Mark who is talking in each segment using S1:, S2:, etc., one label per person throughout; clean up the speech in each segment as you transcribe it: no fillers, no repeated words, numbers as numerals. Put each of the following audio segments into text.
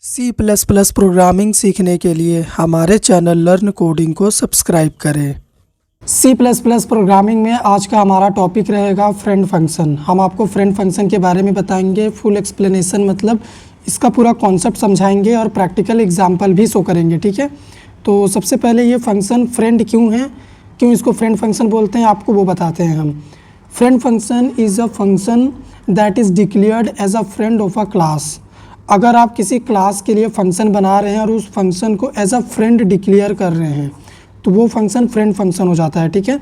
S1: C++ programming सीखने के लिए हमारे चैनल लर्न कोडिंग को सब्सक्राइब करें। C++ प्रोग्रामिंग में आज का हमारा टॉपिक रहेगा फ्रेंड फंक्शन। हम आपको फ्रेंड फंक्शन के बारे में बताएंगे, फुल एक्सप्लेनेशन मतलब इसका पूरा कॉन्सेप्ट समझाएंगे और प्रैक्टिकल एग्जांपल भी शो करेंगे। ठीक है, तो सबसे पहले ये फंक्शन फ्रेंड क्यों है, क्यों इसको फ्रेंड फंक्शन बोलते हैं, आपको वो बताते हैं हम। Friend function is a function that is declared as a friend of a class. अगर आप किसी क्लास के लिए फंक्शन बना रहे हैं और उस फंक्शन को एज अ फ्रेंड डिक्लेयर कर रहे हैं तो वो फंक्शन फ्रेंड फंक्शन हो जाता है। ठीक है,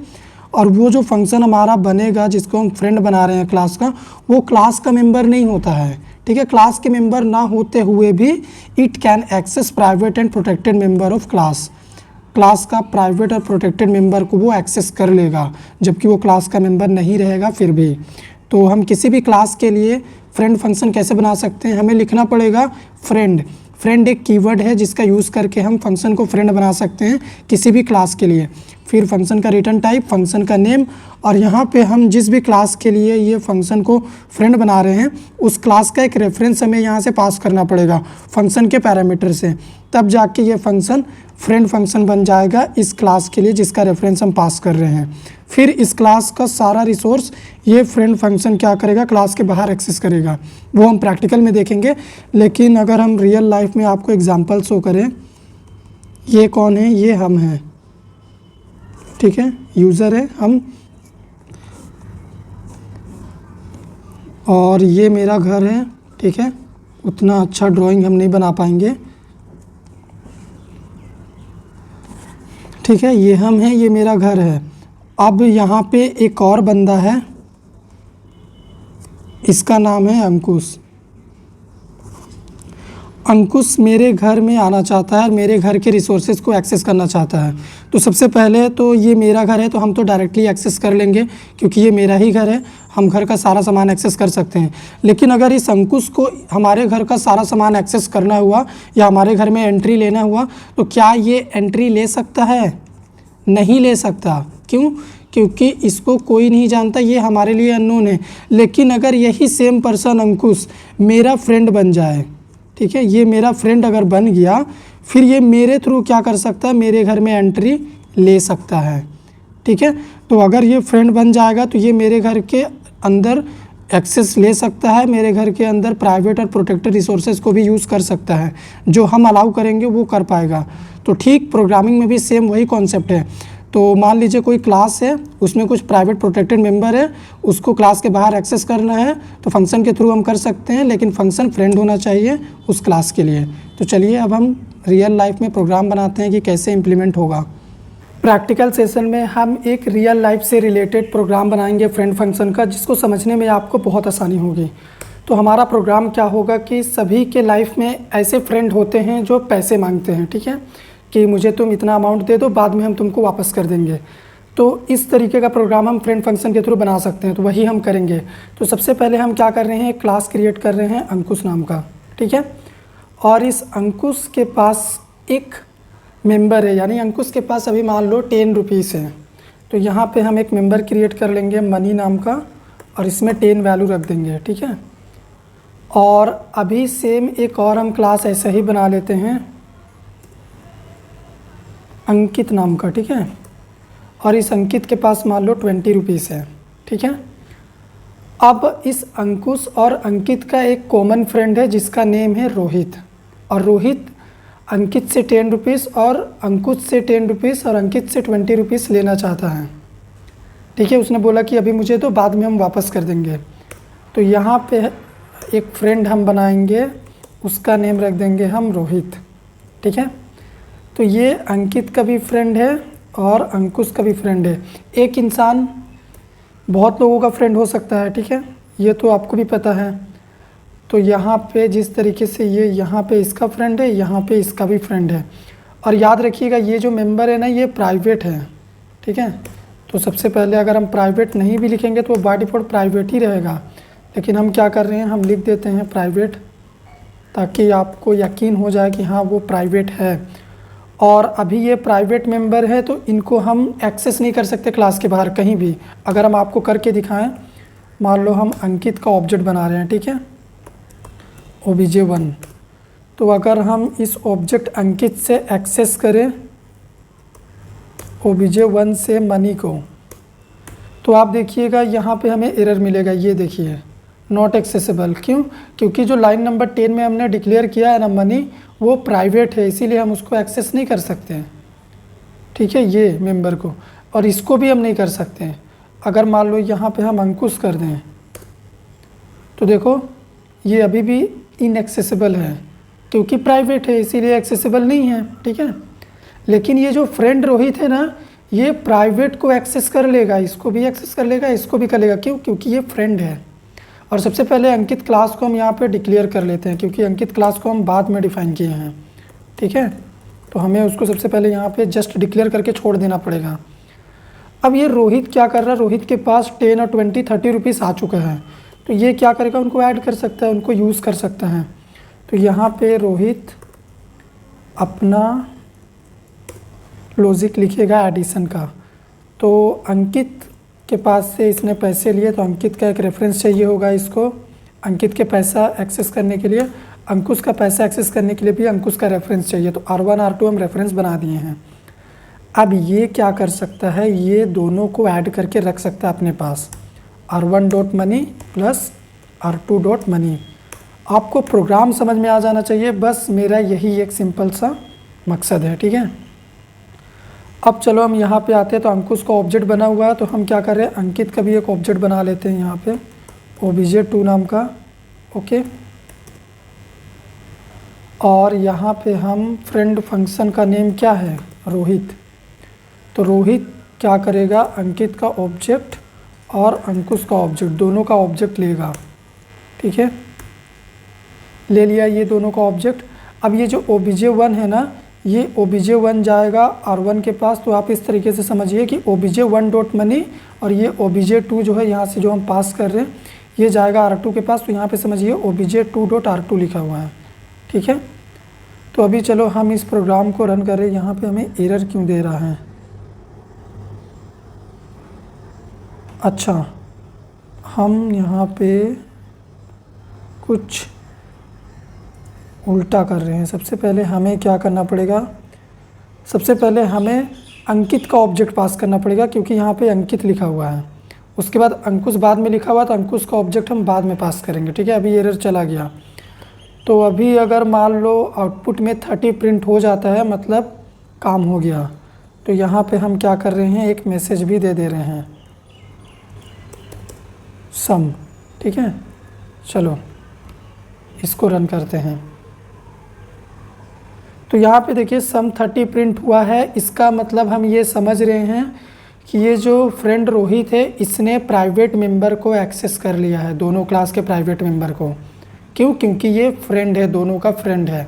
S1: और वो जो फंक्शन हमारा बनेगा जिसको हम फ्रेंड बना रहे हैं क्लास का, वो क्लास का मेंबर नहीं होता है। ठीक है, क्लास के मेंबर ना होते हुए भी it can access private and protected member of class. Class का प्राइवेट और प्रोटेक्टेड मेंबर को वो एक्सेस कर लेगा जबकि वो क्लास का मेंबर नहीं रहेगा फिर भी। तो हम किसी भी क्लास के लिए फ्रेंड फंक्शन कैसे बना सकते हैं, हमें लिखना पड़ेगा फ्रेंड। फ्रेंड एक कीवर्ड है जिसका यूज़ करके हम फंक्शन को फ्रेंड बना सकते हैं किसी भी क्लास के लिए। फिर फंक्शन का रिटर्न टाइप, फंक्शन का नेम, और यहाँ पे हम जिस भी क्लास के लिए ये फंक्शन को फ्रेंड बना रहे हैं उस क्लास का एक रेफरेंस हमें यहाँ से पास करना पड़ेगा फंक्शन के पैरामीटर से, तब जाके ये फंक्शन फ्रेंड फंक्शन बन जाएगा इस क्लास के लिए जिसका रेफरेंस हम पास कर रहे हैं। फिर इस क्लास का सारा रिसोर्स ये फ्रेंड फंक्शन क्या करेगा, क्लास के बाहर एक्सेस करेगा। वो हम प्रैक्टिकल में देखेंगे, लेकिन अगर हम रियल लाइफ में आपको एग्जांपल शो करें, ये कौन है, ये हम हैं। ठीक है, यूज़र है हम, और ये मेरा घर है। ठीक है, उतना अच्छा ड्राइंग हम नहीं बना पाएंगे। ठीक है, ये हम हैं, ये मेरा घर है। अब यहाँ पे एक और बंदा है, इसका नाम है अंकुश। अंकुश मेरे घर में आना चाहता है और मेरे घर के रिसोर्सेज को एक्सेस करना चाहता है। तो सबसे पहले तो ये मेरा घर है तो हम तो डायरेक्टली एक्सेस कर लेंगे क्योंकि ये मेरा ही घर है, हम घर का सारा सामान एक्सेस कर सकते हैं। लेकिन अगर इस अंकुश को हमारे घर का सारा सामान एक्सेस करना हुआ या हमारे घर में एंट्री लेना हुआ तो क्या ये एंट्री ले सकता है? नहीं ले सकता। क्यों? क्योंकि इसको कोई नहीं जानता, ये हमारे लिए अननोन है। लेकिन अगर यही सेम पर्सन अंकुश मेरा फ्रेंड बन जाए, ठीक है, ये मेरा फ्रेंड अगर बन गया, फिर ये मेरे थ्रू क्या कर सकता है, मेरे घर में एंट्री ले सकता है। ठीक है, तो अगर ये फ्रेंड बन जाएगा तो ये मेरे घर के अंदर एक्सेस ले सकता है, मेरे घर के अंदर प्राइवेट और प्रोटेक्टेड रिसोर्सेज को भी यूज़ कर सकता है। जो हम अलाउ करेंगे वो कर पाएगा। तो ठीक प्रोग्रामिंग में भी सेम वही कॉन्सेप्ट है। तो मान लीजिए कोई क्लास है, उसमें कुछ प्राइवेट प्रोटेक्टेड मेंबर है, उसको क्लास के बाहर एक्सेस करना है तो फंक्शन के थ्रू हम कर सकते हैं, लेकिन फंक्शन फ्रेंड होना चाहिए उस क्लास के लिए। तो चलिए अब हम रियल लाइफ में प्रोग्राम बनाते हैं कि कैसे इम्प्लीमेंट होगा। प्रैक्टिकल सेशन में हम एक रियल लाइफ से रिलेटेड प्रोग्राम बनाएंगे फ्रेंड फंक्शन का, जिसको समझने में आपको बहुत आसानी होगी। तो हमारा प्रोग्राम क्या होगा कि सभी के लाइफ में ऐसे फ्रेंड होते हैं जो पैसे मांगते हैं। ठीक है, कि मुझे तुम इतना अमाउंट दे दो, बाद में हम तुमको वापस कर देंगे। तो इस तरीके का प्रोग्राम हम फ्रेंड फंक्शन के थ्रू बना सकते हैं, तो वही हम करेंगे। तो सबसे पहले हम क्या कर रहे हैं, एक क्लास क्रिएट कर रहे हैं अंकुश नाम का। ठीक है, और इस अंकुश के पास एक मेंबर है, यानी अंकुश के पास अभी मान लो 10 रुपीज़ है। तो यहाँ पे हम एक मेंबर क्रिएट कर लेंगे मनी नाम का और इसमें 10 वैल्यू रख देंगे। ठीक है, और अभी सेम एक और हम क्लास ऐसे ही बना लेते हैं अंकित नाम का। ठीक है, और इस अंकित के पास मान लो 20 रुपीज़ है। ठीक है, अब इस अंकुश और अंकित का एक कॉमन फ्रेंड है जिसका नेम है रोहित, और रोहित अंकित से 10 रुपीज़ और अंकुश से 10 रुपीज़ और अंकित से 20 रुपीज़ लेना चाहता है। ठीक है, उसने बोला कि अभी मुझे तो बाद में हम वापस कर देंगे। तो यहाँ पे एक फ्रेंड हम बनाएंगे, उसका नेम रख देंगे हम रोहित। ठीक है, तो ये अंकित का भी फ्रेंड है और अंकुश का भी फ्रेंड है। एक इंसान बहुत लोगों का फ्रेंड हो सकता है। ठीक है, ये तो आपको भी पता है। तो यहाँ पे जिस तरीके से ये यहाँ पे इसका फ्रेंड है, यहाँ पे इसका भी फ्रेंड है। और याद रखिएगा ये जो मेंबर है ना, ये प्राइवेट है। ठीक है, तो सबसे पहले अगर हम प्राइवेट नहीं भी लिखेंगे तो बाय डिफ़ॉल्ट प्राइवेट ही रहेगा, लेकिन हम क्या कर रहे हैं, हम लिख देते हैं प्राइवेट, ताकि आपको यकीन हो जाए कि हाँ वो प्राइवेट है। और अभी ये प्राइवेट मेंबर है तो इनको हम एक्सेस नहीं कर सकते क्लास के बाहर कहीं भी। अगर हम आपको करके दिखाएं, मान लो हम अंकित का ऑब्जेक्ट बना रहे हैं। ठीक है, obj1, तो अगर हम इस ऑब्जेक्ट अंकित से एक्सेस करें obj1 से मनी को, तो आप देखिएगा यहाँ पे हमें एरर मिलेगा। ये देखिए नॉट एक्सेसिबल। क्यों? क्योंकि जो लाइन नंबर 10 में हमने डिक्लेयर किया है ना मनी, वो प्राइवेट है, इसीलिए हम उसको एक्सेस नहीं कर सकते हैं। ठीक है, ये मेंबर को, और इसको भी हम नहीं कर सकते हैं। अगर मान लो यहाँ पे हम अंकुश कर दें तो देखो ये अभी भी इनएक्सेसिबल है, क्योंकि प्राइवेट है इसीलिए एक्सेसिबल नहीं है। ठीक है, लेकिन ये जो फ्रेंड रोहित है ना, ये प्राइवेट को एक्सेस कर लेगा, इसको भी एक्सेस कर लेगा, इसको भी कर लेगा। क्यों? क्योंकि ये फ्रेंड है। और सबसे पहले अंकित क्लास को हम यहाँ पे डिक्लेयर कर लेते हैं, क्योंकि अंकित क्लास को हम बाद में डिफाइन किए हैं। ठीक है, तो हमें उसको सबसे पहले यहाँ पे जस्ट डिक्लेयर करके छोड़ देना पड़ेगा। अब ये रोहित क्या कर रहा है, रोहित के पास 10 और 20 30 रुपीज़ आ चुका है, तो ये क्या करेगा, उनको ऐड कर सकता है, उनको यूज़ कर सकता है। तो यहाँ पे रोहित अपना लॉजिक लिखेगा एडिशन का। तो अंकित के पास से इसने पैसे लिए, तो अंकित का एक रेफरेंस चाहिए होगा इसको। अंकित के पैसा एक्सेस करने के लिए, अंकुश का पैसा एक्सेस करने के लिए भी अंकुश का रेफरेंस चाहिए। तो R1 R2 हम रेफरेंस बना दिए हैं। अब ये क्या कर सकता है, ये दोनों को ऐड करके रख सकता है अपने पास, R1.money प्लस R2.money। आपको प्रोग्राम समझ में आ जाना चाहिए, बस मेरा यही एक सिंपल सा मकसद है। ठीक है, अब चलो हम यहाँ पे आते हैं। तो अंकुश का ऑब्जेक्ट बना हुआ है, तो हम क्या कर रहे हैं, अंकित का भी एक ऑब्जेक्ट बना लेते हैं यहाँ पे, obj2 नाम का। ओके, और यहाँ पे हम फ्रेंड फंक्शन का नेम क्या है, रोहित। तो रोहित क्या करेगा, अंकित का ऑब्जेक्ट और अंकुश का ऑब्जेक्ट, दोनों का ऑब्जेक्ट लेगा। ठीक है, ले लिया ये दोनों का ऑब्जेक्ट। अब ये जो obj1 है ना, ये obj1 जाएगा R1 के पास। तो आप इस तरीके से समझिए कि obj1.money और ये obj2 जो है यहाँ से जो हम पास कर रहे हैं, ये जाएगा R2 के पास। तो यहाँ पे समझिए obj2.R2 लिखा हुआ है। ठीक है, तो अभी चलो हम इस प्रोग्राम को रन कर रहे हैं। यहाँ पे हमें एरर क्यों दे रहा है, अच्छा हम यहाँ पे कुछ उल्टा कर रहे हैं। सबसे पहले हमें क्या करना पड़ेगा, सबसे पहले हमें अंकित का ऑब्जेक्ट पास करना पड़ेगा, क्योंकि यहाँ पे अंकित लिखा हुआ है। उसके बाद अंकुश बाद में लिखा हुआ, तो अंकुश का ऑब्जेक्ट हम बाद में पास करेंगे। ठीक है, अभी एरर चला गया। तो अभी अगर मान लो आउटपुट में 30 प्रिंट हो जाता है, मतलब काम हो गया। तो यहाँ पे हम क्या कर रहे हैं, एक मैसेज भी दे रहे हैं, सम। ठीक है, चलो इसको रन करते हैं। तो यहाँ पे देखिए सम 30 प्रिंट हुआ है। इसका मतलब हम ये समझ रहे हैं कि ये जो फ्रेंड रोहित है, इसने प्राइवेट मेंबर को एक्सेस कर लिया है, दोनों क्लास के प्राइवेट मेंबर को। क्यों? क्योंकि ये फ्रेंड है, दोनों का फ्रेंड है,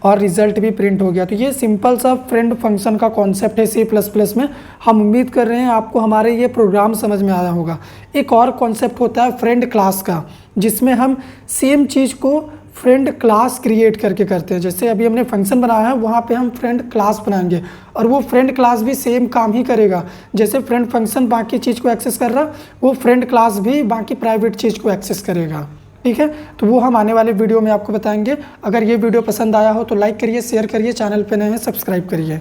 S1: और रिज़ल्ट भी प्रिंट हो गया। तो ये सिंपल सा फ्रेंड फंक्शन का कॉन्सेप्ट है C++ में। हम उम्मीद कर रहे हैं आपको हमारे ये प्रोग्राम समझ में आया होगा। एक और कॉन्सेप्ट होता है फ्रेंड क्लास का, जिसमें हम सेम चीज़ को फ्रेंड क्लास क्रिएट करके करते हैं। जैसे अभी हमने फंक्शन बनाया है, वहाँ पे हम फ्रेंड क्लास बनाएंगे, और वो फ्रेंड क्लास भी सेम काम ही करेगा। जैसे फ्रेंड फंक्शन बाकी चीज़ को एक्सेस कर रहा, वो फ्रेंड क्लास भी बाकी प्राइवेट चीज़ को एक्सेस करेगा। ठीक है, तो वो हम आने वाले वीडियो में आपको बताएंगे। अगर ये वीडियो पसंद आया हो तो लाइक करिए, शेयर करिए, चैनल पे नए हैं सब्सक्राइब करिए।